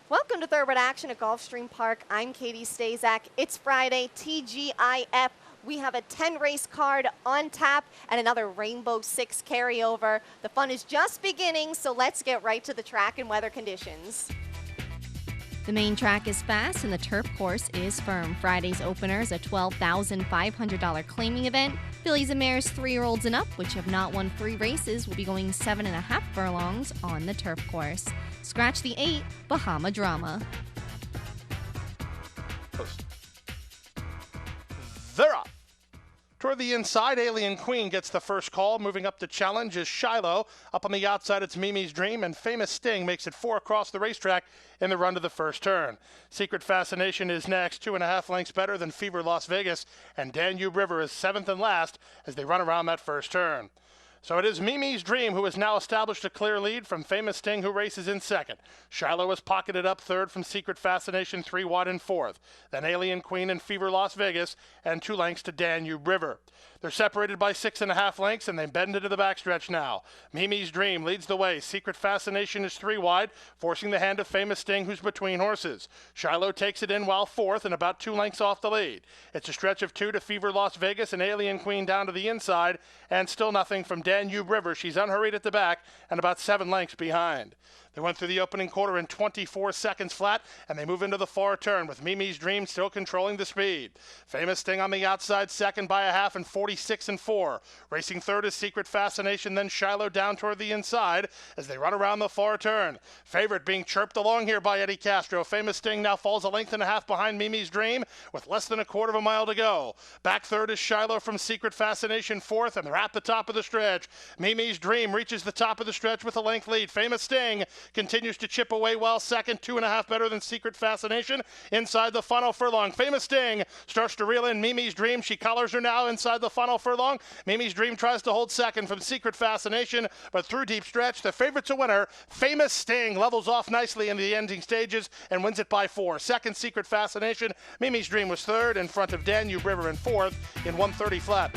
Welcome to Thoroughbred Action at Gulfstream Park. I'm Katie Stazak. It's Friday, TGIF. We have a 10-race card on tap and another Rainbow Six carryover. The fun is just beginning, so let's get right to the track and weather conditions. The main track is fast and the turf course is firm. Friday's opener is a $12,500 claiming event. Fillies and mares 3-year-olds and up, which have not won 3 races, will be going 7.5 furlongs on the turf course. Scratch the 8, Bahama Drama. They're up. Toward the inside, Alien Queen gets the first call. Moving up to challenge is Shiloh. Up on the outside, it's Mimi's Dream, and Famous Sting makes it 4 across the racetrack in the run to the first turn. Secret Fascination is next, 2.5 lengths better than Fever Las Vegas, and Danube River is 7th and last as they run around that first turn. So it is Mimi's Dream who has now established a clear lead from Famous Sting, who races in second. Shiloh is pocketed up third from Secret Fascination, 3 wide in fourth. Then Alien Queen and Fever Las Vegas, and 2 lengths to Danube River. They're separated by 6.5 lengths, and they bend into the backstretch now. Mimi's Dream leads the way. Secret Fascination is 3 wide, forcing the hand of Famous Sting, who's between horses. Shiloh takes it in while fourth and about 2 lengths off the lead. It's a stretch of 2 to Fever Las Vegas and Alien Queen down to the inside, and still nothing from Danube River. She's unhurried at the back and about 7 lengths behind. They went through the opening quarter in 24 seconds flat, and they move into the far turn with Mimi's Dream still controlling the speed. Famous Sting on the outside, second by a half and 46 and 4. Racing third is Secret Fascination, then Shiloh down toward the inside as they run around the far turn. Favorite being chirped along here by Eddie Castro. Famous Sting now falls 1.5 lengths behind Mimi's Dream with less than 1/4 mile to go. Back third is Shiloh from Secret Fascination, fourth, and they're at the top of the stretch. Mimi's Dream reaches the top of the stretch with a length lead. Famous Sting continues to chip away while second, 2.5 better than Secret Fascination. Inside the final furlong, Famous Sting starts to reel in Mimi's Dream. She collars her now inside the final furlong. Mimi's Dream tries to hold second from Secret Fascination, but through deep stretch, the favorite's a winner. Famous Sting levels off nicely in the ending stages and wins it by 4. Second, Secret Fascination. Mimi's Dream was third in front of Danube River in fourth in 1:30 flat.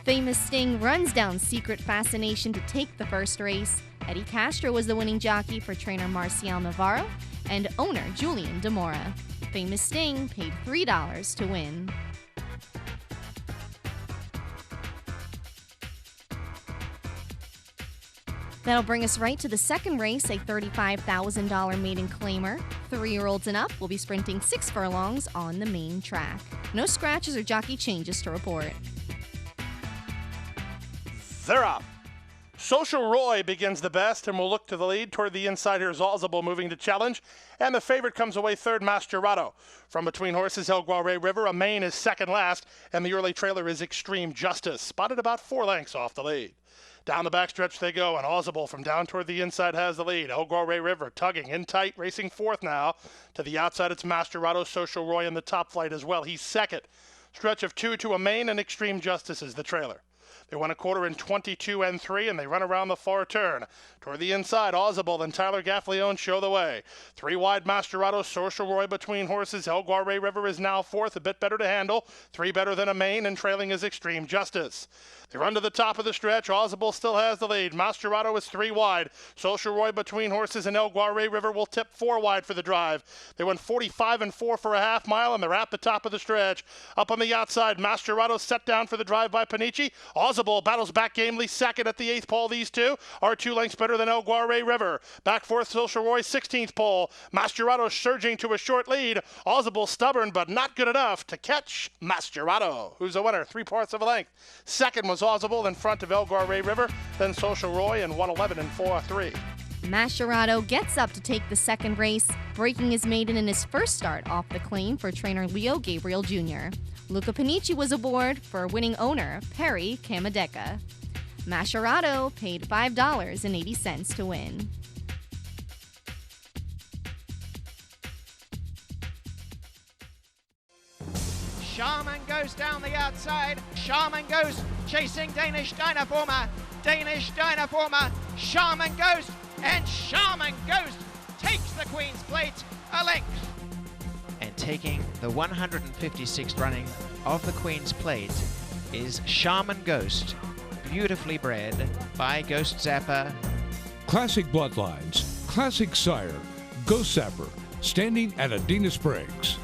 Famous Sting runs down Secret Fascination to take the first race. Eddie Castro was the winning jockey for trainer Marcial Navarro and owner Julian Demora. Famous Sting paid $3 to win. That'll bring us right to the second race, a $35,000 maiden claimer. 3-year-olds and up will be sprinting 6 furlongs on the main track. No scratches or jockey changes to report. They're up. Social Roy begins the best and will look to the lead. Toward the inside, here's Alzable moving to challenge. And the favorite comes away third, Mascherado. From between horses, El Guarre River, a main is second last, and the early trailer is Extreme Justice, spotted about 4 lengths off the lead. Down the backstretch they go, and Alzable from down toward the inside has the lead. El Guarre River tugging in tight, racing fourth now. To the outside, it's Mascherado. Social Roy in the top flight as well. He's second. Stretch of 2 to a main, and Extreme Justice is the trailer. They won a quarter in 22 and 3, and they run around the far turn. Toward the inside, Audible and Tyler Gaffleone show the way. 3 wide, Mascherado, Social Roy between horses. El Guarre River is now fourth, a bit better to handle. 3 better than a main, and trailing is Extreme Justice. They run to the top of the stretch. Audible still has the lead. Mascherado is 3 wide. Social Roy between horses, and El Guarre River will tip 4 wide for the drive. They went 45 and 4 for a half mile, and they're at the top of the stretch. Up on the outside, Mascherado set down for the drive by Panici. Audible battles back gamely second at the 8th pole. These two are 2 lengths better than El Guarre River. Back fourth, Social Roy, 16th pole. Mascherado surging to a short lead. Audible stubborn, but not good enough to catch Mascherado, who's a winner, 3/4 of a length. Second was Audible in front of El Guarre River, then Social Roy in 1:11 and 4:3. Mascherado gets up to take the second race, breaking his maiden in his first start off the claim for trainer Leo Gabriel Jr. Luca Panici was aboard for winning owner Perry Kamadeka. Mascherado paid $5.80 to win. Shaman goes down the outside. Shaman goes chasing Danish Dynaformer. Danish Dynaformer. Shaman goes, and Shaman goes takes the Queen's Plate a length. And taking the 156th running of the Queen's Plate is Shaman Ghost, beautifully bred by Ghost Zapper. Classic bloodlines, classic sire, Ghost Zapper, standing at Adena Springs.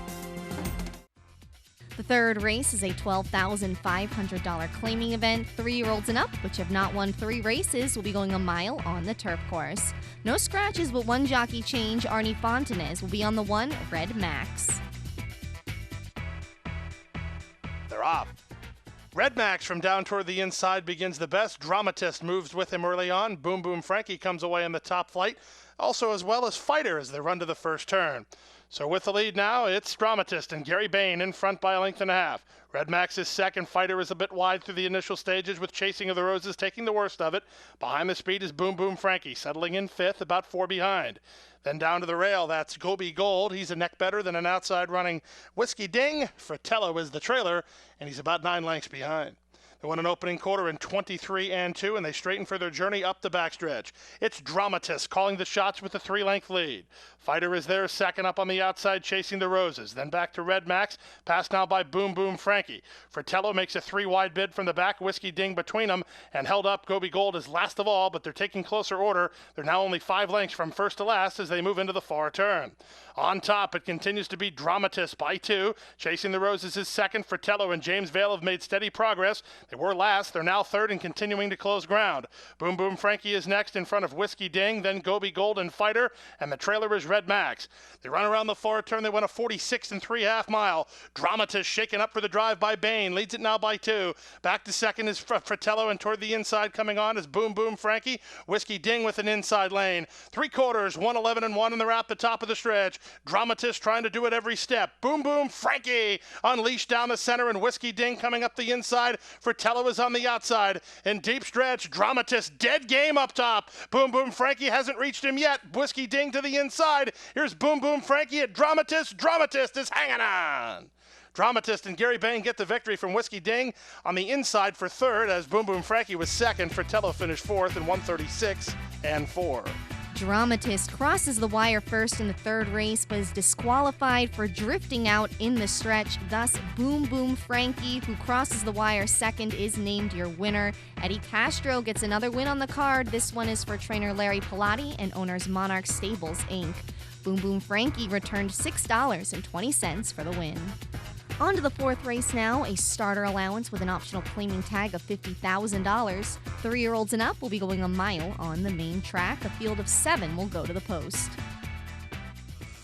The third race is a $12,500 claiming event. 3-year-olds and up, which have not won 3 races, will be going a mile on the turf course. No scratches, but one jockey change. Arnie Fontanez will be on the 1 Red Max. They're off. Red Max from down toward the inside begins the best. Dramatist moves with him early on. Boom Boom Frankie comes away in the top flight. Also as well as Fighter as they run to the first turn. So with the lead now, it's Dramatist and Gary Bain in front by a length and a half. Red Max is second. Fighter is a bit wide through the initial stages, with Chasing of the Roses taking the worst of it. Behind the speed is Boom Boom Frankie, settling in fifth, about 4 behind. Then down to the rail, that's Gobi Gold. He's a neck better than an outside running Whiskey Ding. Fratello is the trailer, and he's about 9 lengths behind. They won an opening quarter in 23-2, and they straighten for their journey up the backstretch. It's Dramatist calling the shots with a 3-length lead. Fighter is there, second up on the outside, Chasing the Roses. Then back to Red Max, passed now by Boom Boom Frankie. Fratello makes a 3-wide bid from the back, Whiskey Ding between them, and held up. Gobi Gold is last of all, but they're taking closer order. They're now only 5 lengths from first to last as they move into the far turn. On top, it continues to be Dramatist by 2. Chasing the Roses is second. Fratello and James Vale have made steady progress. They were last. They're now third and continuing to close ground. Boom Boom Frankie is next in front of Whiskey Ding, then Gobi Gold and Fighter, and the trailer is Red Max. They run around the far turn. They went a 46 3/2 mile. Dramatist shaken up for the drive by Bain. Leads it now by 2. Back to second is Fratello, and toward the inside coming on is Boom Boom Frankie. Whiskey Ding with an inside lane. 3/4, 1:11-1, and they're at the top of the stretch. Dramatist trying to do it every step. Boom Boom Frankie unleashed down the center, and Whiskey Ding coming up the inside. Fratello is on the outside. In deep stretch, Dramatist dead game up top. Boom Boom Frankie hasn't reached him yet. Whiskey Ding to the inside. Here's Boom Boom Frankie at Dramatist. Dramatist is hanging on. Dramatist and Gary Bain get the victory from Whiskey Ding on the inside for third, as Boom Boom Frankie was second. Fratello finished fourth in 1:36-4. Dramatist crosses the wire first in the third race, but is disqualified for drifting out in the stretch. Thus, Boom Boom Frankie, who crosses the wire second, is named your winner. Eddie Castro gets another win on the card. This one is for trainer Larry Pilati and owners Monarch Stables, Inc. Boom Boom Frankie returned $6.20 for the win. On to the fourth race now, a starter allowance with an optional claiming tag of $50,000. 3-year-olds and up will be going a mile on the main track. A field of 7 will go to the post.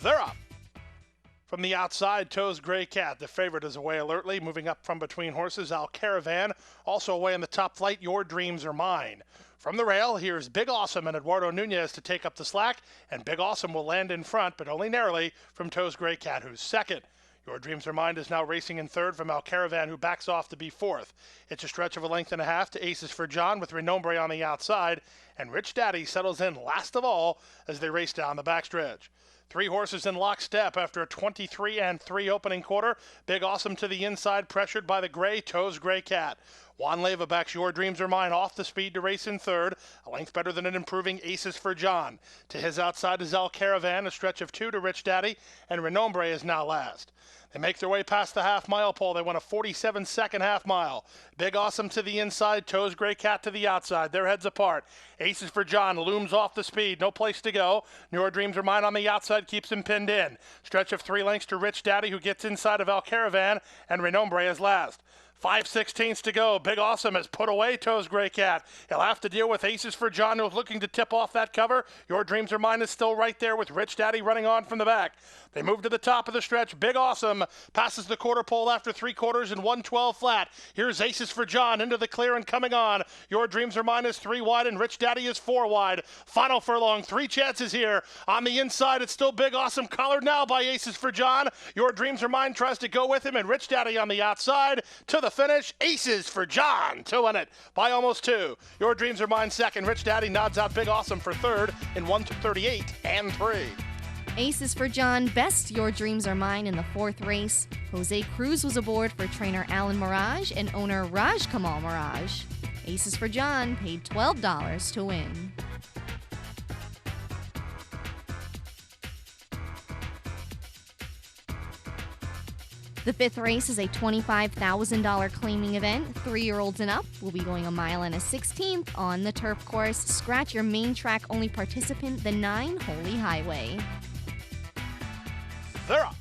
They're up. From the outside, Toes Gray Cat, the favorite, is away alertly. Moving up from between horses, Al Caravan. Also away in the top flight, Your Dreams Are Mine. From the rail, here's Big Awesome and Eduardo Nunez to take up the slack, and Big Awesome will land in front, but only narrowly, from Toes Gray Cat, who's second. Your Dreams Are Mine is now racing in third from Al Caravan, who backs off to be fourth. It's a stretch of a length and a half to Aces for John with Renombre on the outside, and Rich Daddy settles in last of all as they race down the backstretch. 3 horses in lockstep after a 23-3 opening quarter. Big Awesome to the inside, pressured by the gray Toes Gray Cat. Juan Leva backs Your Dreams Are Mine off the speed to race in third, a length better than an improving Aces for John. To his outside is Al Caravan, a stretch of 2 to Rich Daddy, and Renombre is now last. They make their way past the half-mile pole. They won a 47-second half-mile. Big Awesome to the inside, Toes Gray Cat to the outside. Their heads apart. Aces for John looms off the speed. No place to go. Your Dreams Are Mine on the outside keeps him pinned in. Stretch of 3 lengths to Rich Daddy, who gets inside of Al Caravan, and Renombre is last. 5/16 to go. Big Awesome has put away Toes Gray Cat. He'll have to deal with Aces for John, who's looking to tip off that cover. Your Dreams Are Mine is still right there with Rich Daddy running on from the back. They move to the top of the stretch. Big Awesome passes the quarter pole after 3/4 and 112 flat. Here's Aces for John into the clear and coming on. Your Dreams Are Mine is 3 wide and Rich Daddy is 4 wide. Final furlong, 3 chances here. On the inside, it's still Big Awesome, collared now by Aces for John. Your Dreams Are Mine tries to go with him, and Rich Daddy on the outside to the finish. Aces for John to win it by almost 2. Your Dreams Are Mine second. Rich Daddy nods out Big Awesome for third in 1:38-3. Aces for John, best Your Dreams Are Mine in the fourth race. Jose Cruz was aboard for trainer Alan Mirage and owner Raj Kamal Mirage. Aces for John paid $12 to win. The fifth race is a $25,000 claiming event. 3-year-olds and up will be going a mile and a 16th on the turf course. Scratch your main track only participant, the 9 Holy Highway. They're up.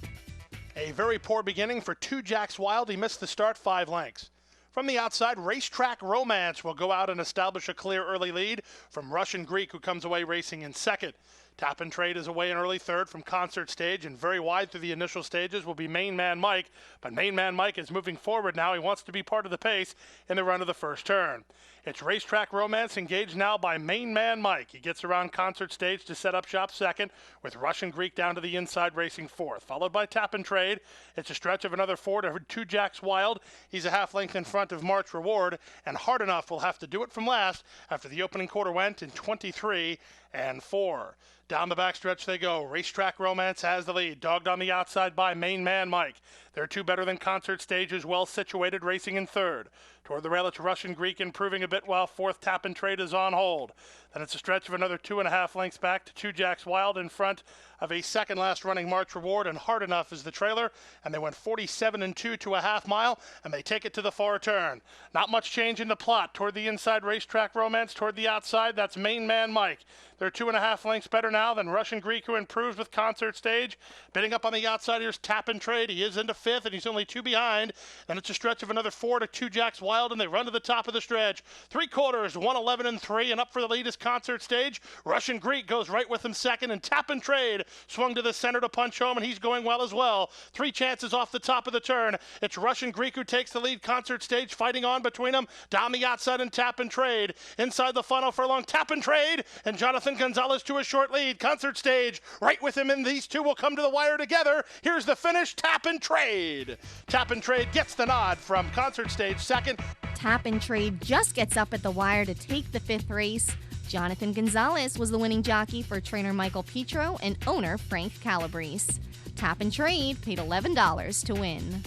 A very poor beginning for 2 Jacks Wild. He missed the start 5 lengths. From the outside, Racetrack Romance will go out and establish a clear early lead from Russian Greek, who comes away racing in second. Tap and Trade is away in early third from Concert Stage, and very wide through the initial stages will be Main Man Mike. But Main Man Mike is moving forward now. He wants to be part of the pace in the run of the first turn. It's Racetrack Romance engaged now by Main Man Mike. He gets around Concert Stage to set up shop second, with Russian Greek down to the inside racing fourth. Followed by Tap and Trade. It's a stretch of another 4 to 2 Jacks Wild. He's a half length in front of March Reward, and Hard Enough will have to do it from last after the opening quarter went in 23 and 4. Down the backstretch they go. Racetrack Romance has the lead, dogged on the outside by Main Man Mike. They're 2 better than Concert Stage, is well situated, racing in third. Toward the rail, it's Russian Greek improving a bit, while fourth Tap and Trade is on hold. Then it's a stretch of another 2.5 lengths back to 2 Jacks Wild in front of a second last running March Reward, and Hard Enough is the trailer, and they went 47 and 2 to a half mile, and they take it to the far turn. Not much change in the plot. Toward the inside, Racetrack Romance. Toward the outside, that's Main Man Mike. They're 2.5 lengths better now than Russian Greek, who improves with Concert Stage. Bidding up on the outside, here's Tap and Trade. He is into fifth, and he's only 2 behind. Then it's a stretch of another 4 to 2 Jacks Wild, and they run to the top of the stretch. 3/4, 111 and 3, and up for the lead is Concert Stage. Russian Greek goes right with him second, and Tap and Trade swung to the center to punch home, and he's going well as well. 3 chances off the top of the turn. It's Russian Greek who takes the lead. Concert Stage fighting on between them. Down the outside, and Tap and Trade. Inside the funnel for a long Tap and Trade, and Jonathan Gonzalez to a short lead. Concert Stage right with him, and these two will come to the wire together. Here's the finish. Tap and Trade. Tap and Trade gets the nod from Concert Stage second. Tap and Trade just gets up at the wire to take the 5th race. Jonathan Gonzalez was the winning jockey for trainer Michael Petro and owner Frank Calabrese. Tap and Trade paid $11 to win.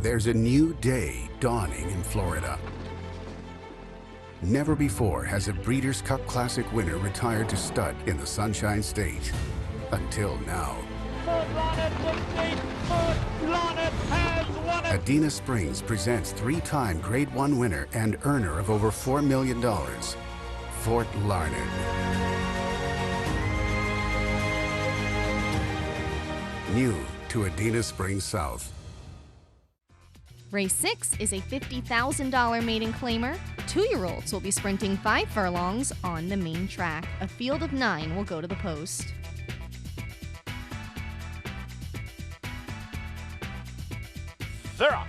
There's a new day dawning in Florida. Never before has a Breeders' Cup Classic winner retired to stud in the Sunshine State. Until now. Adena Springs presents 3-time Grade 1 winner and earner of over $4 million, Fort Larned. New to Adena Springs South. Race 6 is a $50,000 maiden claimer. 2-year-olds will be sprinting 5 furlongs on the main track. A field of 9 will go to the post. They're up.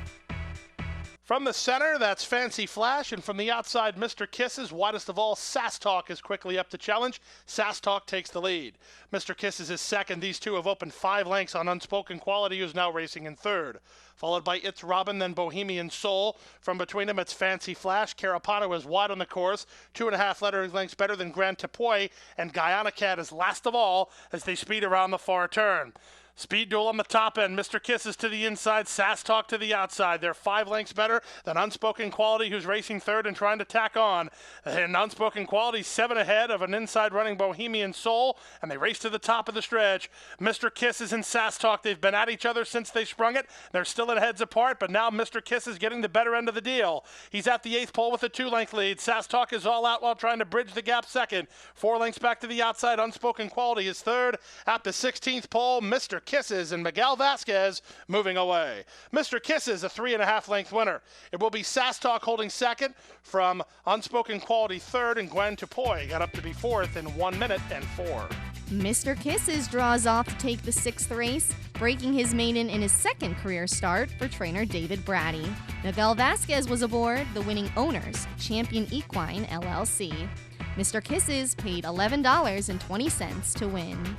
From the center, that's Fancy Flash, and from the outside, Mr. Kisses. Widest of all, Sass Talk is quickly up to challenge. Sass Talk takes the lead. Mr. Kisses is second. These two have opened 5 lengths on Unspoken Quality, who's now racing in third. Followed by It's Robin, then Bohemian Soul. From between them, it's Fancy Flash. Carapano is wide on the course, 2.5 lengths better than Grand Tepoy, and Guyana Cat is last of all as they speed around the far turn. Speed duel on the top end. Mr. Kisses to the inside, Sass Talk to the outside. They're 5 lengths better than Unspoken Quality, who's racing third and trying to tack on. And Unspoken Quality 7 ahead of an inside running Bohemian Soul, and they race to the top of the stretch. Mr. Kisses and Sass Talk, they've been at each other since they sprung it. They're still at heads apart, but now Mr. Kisses getting the better end of the deal. He's at the 8th pole with a 2-length lead. Sass Talk is all out while trying to bridge the gap second. 4 lengths back to the outside. Unspoken Quality is third. At the 16th pole, Mr. Kisses and Miguel Vasquez moving away. Mr. Kisses, a 3.5 length winner. It will be Sass Talk holding second, from Unspoken Quality third, and Gwen Tepoy got up to be fourth in 1 minute and 4. Mr. Kisses draws off to take the 6th race, breaking his maiden in his 2nd career start for trainer David Brady. Miguel Vasquez was aboard the winning owners, Champion Equine LLC. Mr. Kisses paid $11.20 to win.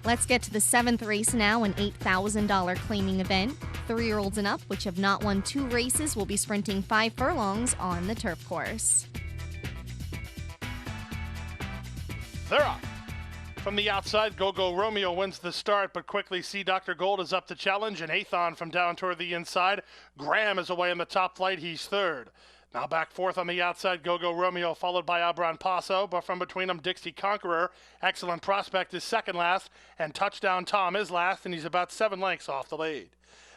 Let's get to the 7th race now, an $8,000 claiming event. 3-year-olds and up, which have not won 2 races, will be sprinting 5 furlongs on the turf course. They're up. From the outside, Go-Go Romeo wins the start, but quickly See Dr. Gold is up to challenge, and Athon from down toward the inside. Graham is away in the top flight. He's third. Now back fourth on the outside, Go-Go Romeo, followed by Abron Paso, but from between them, Dixie Conqueror. Excellent Prospect is second last, and Touchdown Tom is last, and he's about 7 lengths off the lead.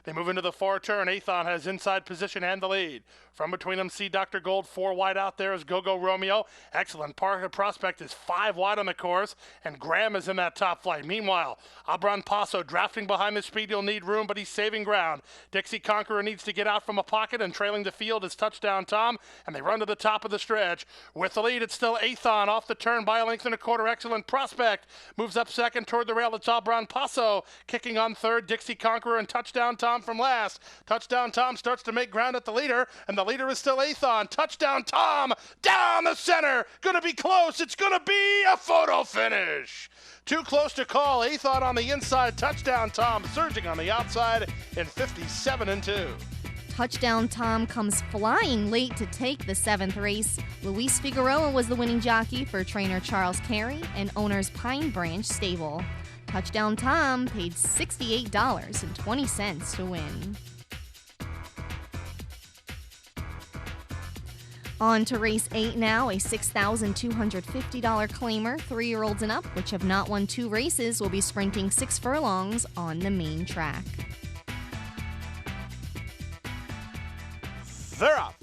They move into the far turn. Athon has inside position and the lead. From between them, see Dr. Gold 4 wide out there is Go-Go Romeo. Excellent. Parker Prospect is 5 wide on the course, and Graham is in that top flight. Meanwhile, Abran Paso drafting behind the speed. He'll need room, but he's saving ground. Dixie Conqueror needs to get out from a pocket, and trailing the field is Touchdown Tom, and they run to the top of the stretch. With the lead, it's still Athon off the turn by a length and a quarter. Excellent. Prospect moves up second toward the rail. It's Abran Paso kicking on third. Dixie Conqueror and Touchdown Tom from last. Touchdown Tom starts to make ground at the leader, and the leader is still Athon. Touchdown Tom down the center. Gonna be close. It's gonna be a photo finish. Too close to call. Athon on the inside. Touchdown Tom surging on the outside in 57-2. Touchdown Tom comes flying late to take the 7th race. Luis Figueroa was the winning jockey for trainer Charles Carey and owner's Pine Branch Stable. Touchdown Tom paid $68.20 to win. On to race 8 now, a $6,250 claimer. 3-year-olds and up, which have not won 2 races, will be sprinting 6 furlongs on the main track. They're up.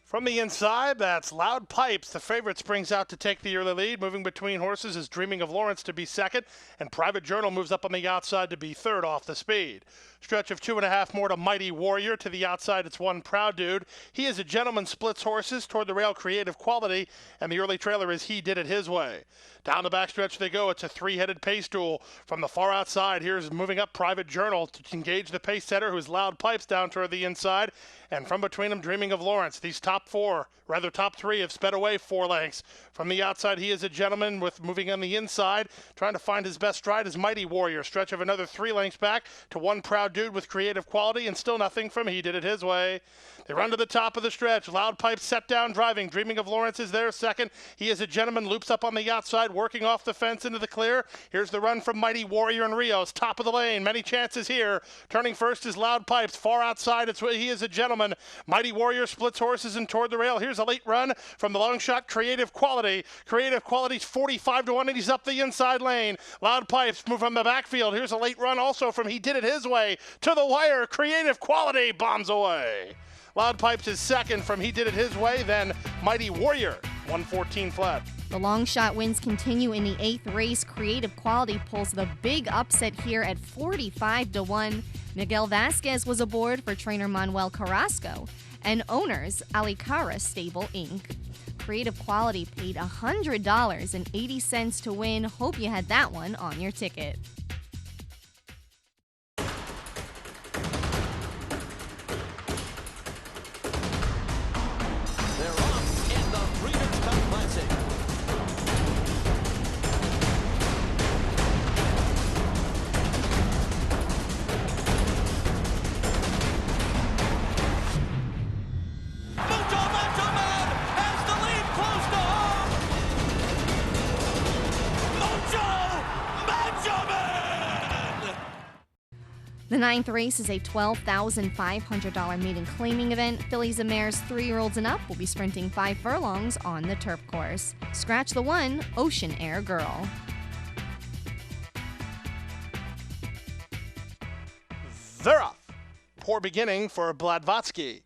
From the inside, that's Loud Pipes. The favorite springs out to take the early lead. Moving between horses is Dreaming of Lawrence to be second, and Private Journal moves up on the outside to be third off the speed. Stretch of 2.5 more to Mighty Warrior. To the outside, it's One Proud Dude. He is a Gentleman, splits horses toward the rail, Creative Quality, and the early trailer is He Did It His Way. Down the backstretch they go. It's a 3-headed pace duel. From the far outside, here's moving up Private Journal to engage the pace setter, who's Loud Pipes down toward the inside. And from between them, Dreaming of Lawrence. These top 3 have sped away 4 lengths. From the outside, He Is a Gentleman with moving on the inside. Trying to find his best stride is Mighty Warrior. Stretch of another 3 lengths back to One Proud Dude with Creative Quality, and still nothing from He Did It His Way. They run to the top of the stretch. Loud Pipes set down driving. Dreaming of Lawrence is there second. He Is a Gentleman loops up on the outside, working off the fence into the clear. Here's the run from Mighty Warrior and Rios. Top of the lane. Many chances here. Turning first is Loud Pipes. Far outside, it's He Is a Gentleman. Mighty Warrior splits horses and toward the rail. Here's a late run from the long shot Creative Quality. Creative Quality's 45-1, and he's up the inside lane. Loud Pipes move from the backfield. Here's a late run also from He Did It His Way. To the wire, Creative Quality bombs away. Loud Pipes is second from He Did It His Way, then Mighty Warrior, 114 flat. The long shot wins continue in the 8th race. Creative Quality pulls the big upset here at 45-1. Miguel Vasquez was aboard for trainer Manuel Carrasco and owners Alicara Stable Inc. Creative Quality paid $100.80 to win. Hope you had that one on your ticket. They're off in the Breeders' Cup Classic. Mucho Macho Man has the lead close to home. Mucho Macho Man! The 9th race is a $12,500 maiden claiming event. Fillies and mares 3-year-olds and up will be sprinting 5 furlongs on the turf course. Scratch the 1, Ocean Air Girl. They're off. Poor beginning for Bladvatsky.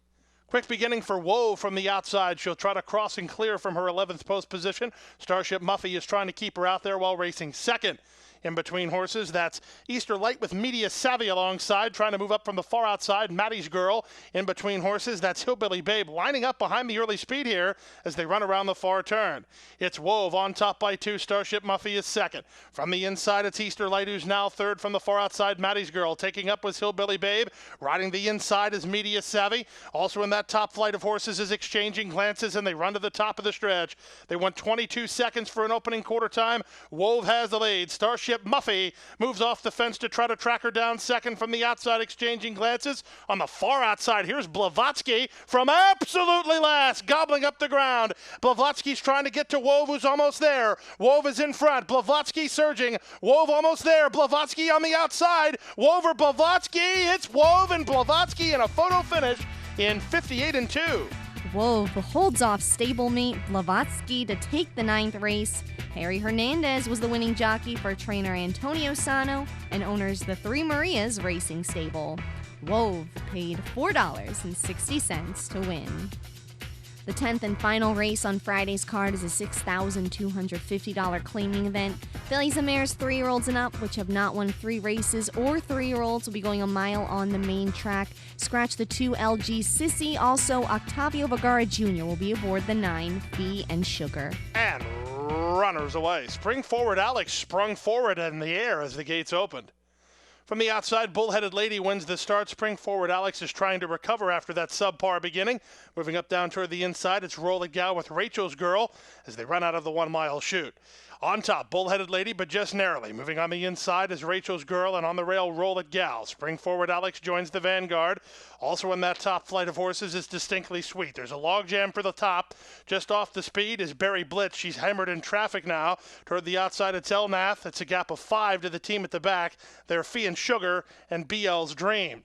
Quick beginning for Woe from the outside. She'll try to cross and clear from her 11th post position. Starship Muffy is trying to keep her out there while racing second. In between horses, that's Easter Light with Media Savvy alongside, trying to move up from the far outside. Maddie's Girl. In between horses, that's Hillbilly Babe lining up behind the early speed here as they run around the far turn. It's Wove on top by 2. Starship Muffy is second. From the inside, it's Easter Light, who's now third. From the far outside, Maddie's Girl. Taking up was Hillbilly Babe. Riding the inside is Media Savvy. Also in that top flight of horses is Exchanging Glances, and they run to the top of the stretch. They went 22 seconds for an opening quarter time. Wove has the lead. Starship Muffy moves off the fence to try to track her down second. From the outside, Exchanging Glances. On the far outside, here's Blavatsky from absolutely last, gobbling up the ground. Blavatsky's trying to get to Wove, who's almost there. Wove is in front. Blavatsky surging. Wove almost there. Blavatsky on the outside. Wove or Blavatsky. It's Wove and Blavatsky in a photo finish in 58-2. Wove holds off stablemate Blavatsky to take the 9th race. Harry Hernandez was the winning jockey for trainer Antonio Sano and owners the Three Marias Racing Stable. Wove paid $4.60 to win. The 10th and final race on Friday's card is a $6,250 claiming event. Fillies and Mares 3-year-olds and up, which have not won 3 races, or 3-year-olds will be going a mile on the main track. Scratch the 2 LG Sissy. Also, Octavio Vergara Jr. will be aboard the 9 Fee and Sugar. And runners away. Spring Forward Alex sprung forward in the air as the gates opened. From the outside, Bullheaded Lady wins the start. Spring Forward Alex is trying to recover after that subpar beginning. Moving up down toward the inside, it's Roll It Gal with Rachel's Girl as they run out of the 1-mile chute. On top, Bullheaded Lady, but just narrowly. Moving on the inside is Rachel's Girl, and on the rail, Roll It Gal. Spring Forward Alex joins the vanguard. Also in that top flight of horses is Distinctly Sweet. There's a logjam for the top. Just off the speed is Berry Blitz. She's hammered in traffic now. Toward the outside, it's Elnath. It's a gap of 5 to the team at the back. They're Fee and Sugar and BL's Dream.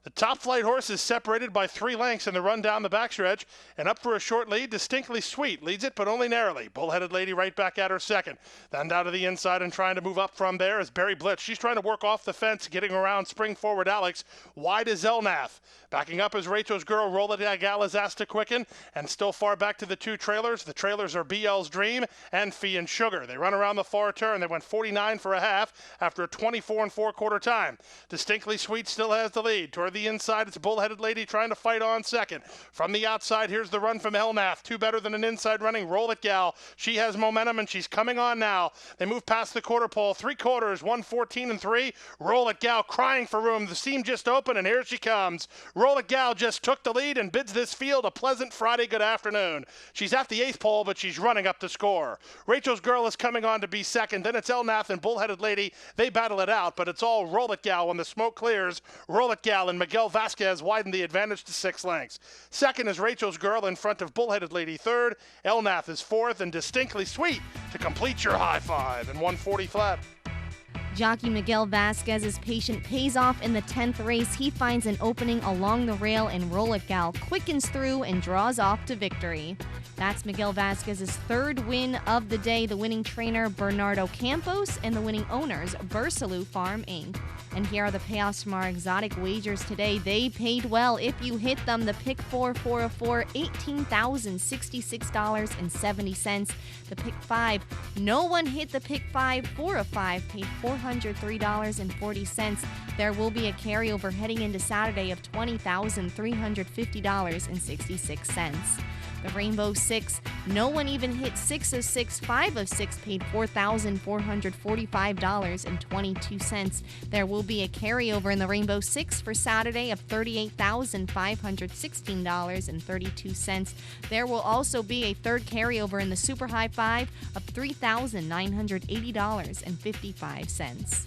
The top flight horse is separated by 3 lengths in the run down the backstretch, and up for a short lead, Distinctly Sweet leads it, but only narrowly. Bullheaded Lady right back at her second. Then down to the inside and trying to move up from there is Berry Blitz. She's trying to work off the fence, getting around Spring Forward Alex. Wide is Elnath. Backing up is Rachel's Girl. Roll It Gal is asked to quicken, and still far back to the 2 trailers. The trailers are BL's Dream and Fee and Sugar. They run around the far turn. They went 49 for a half after a 24 4/4 time. Distinctly Sweet still has the lead. Toward the inside, it's Bullheaded Lady trying to fight on second. From the outside, here's the run from Elnath. 2 better than an inside running. Roll It Gal. She has momentum, and she's coming on now. They move past the quarter pole. 3 quarters, 1:14 3. Roll It Gal crying for room. The seam just opened, and here she comes. Roll It Gal just took the lead and bids this field a pleasant Friday good afternoon. She's at the 8th pole, but she's running up the score. Rachel's Girl is coming on to be second. Then it's Elnath and Bullheaded Lady. They battle it out, but it's all Roll It Gal when the smoke clears. Roll It Gal and Miguel Vasquez widen the advantage to 6 lengths. Second is Rachel's Girl in front of Bullheaded Lady third. Elnath is fourth, and Distinctly Sweet to complete your high five in 140 flat. Jockey Miguel Vasquez's patience pays off in the 10th race. He finds an opening along the rail, and Roll It Gal quickens through and draws off to victory. That's Miguel Vasquez's 3rd win of the day. The winning trainer, Bernardo Campos, and the winning owners, Bursaloo Farm Inc. And here are the payoffs from our exotic wagers today. They paid well. If you hit them, the pick 4 of 4, $18,066.70. The pick 5, no one hit the pick 5. 4 of 5 paid $403.40. There will be a carryover heading into Saturday of $20,350.66. The Rainbow 6, no one even hit 6 of 6. 5 of 6 paid $4,445.22. There will be a carryover in the Rainbow 6 for Saturday of $38,516.32. There will also be a 3rd carryover in the Super High 5 of $3,980.55.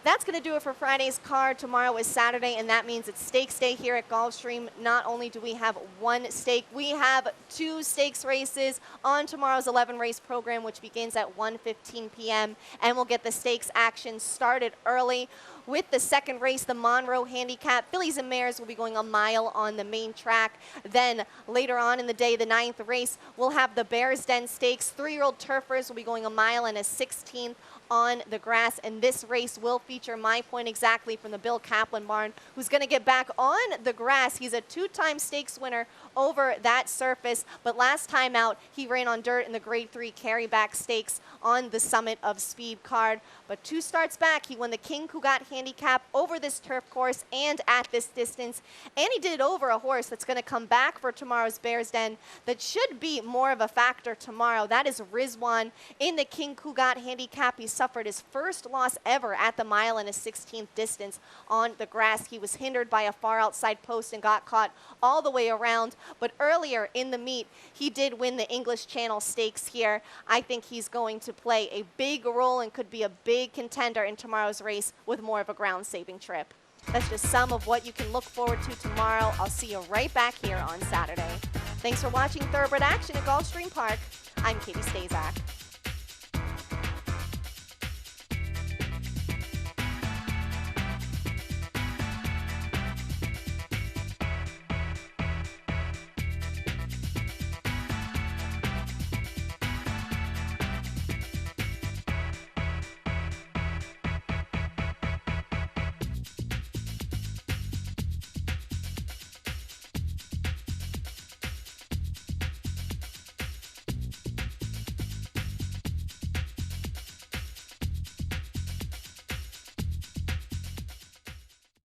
That's going to do it for Friday's card. Tomorrow is Saturday, and that means it's stakes day here at Gulfstream. Not only do we have 1 stake, we have 2 stakes races on tomorrow's 11-race program, which begins at 1:15 p.m., and we'll get the stakes action started early. With the 2nd race, the Monroe Handicap, Fillies and Mares will be going a mile on the main track. Then later on in the day, the 9th race, we'll have the Bears Den Stakes. 3-year-old turfers will be going a mile and a 16th on the grass, and this race will feature My Point Exactly from the Bill Kaplan barn, who's going to get back on the grass. He's a 2-time stakes winner over that surface, but last time out, he ran on dirt in the Grade 3 Carryback Stakes on the Summit of Speed card. But 2 starts back, he won the King Cugat Handicap over this turf course and at this distance, and he did it over a horse that's going to come back for tomorrow's Bears Den that should be more of a factor tomorrow. That is Rizwan in the King Cugat Handicap. He suffered his first loss ever at the mile and a 16th distance on the grass. He was hindered by a far outside post and got caught all the way around. But earlier in the meet, he did win the English Channel Stakes here. I think he's going to play a big role and could be a big contender in tomorrow's race with more of a ground-saving trip. That's just some of what you can look forward to tomorrow. I'll see you right back here on Saturday. Thanks for watching Thoroughbred Action at Gulfstream Park. I'm Katie Stazak.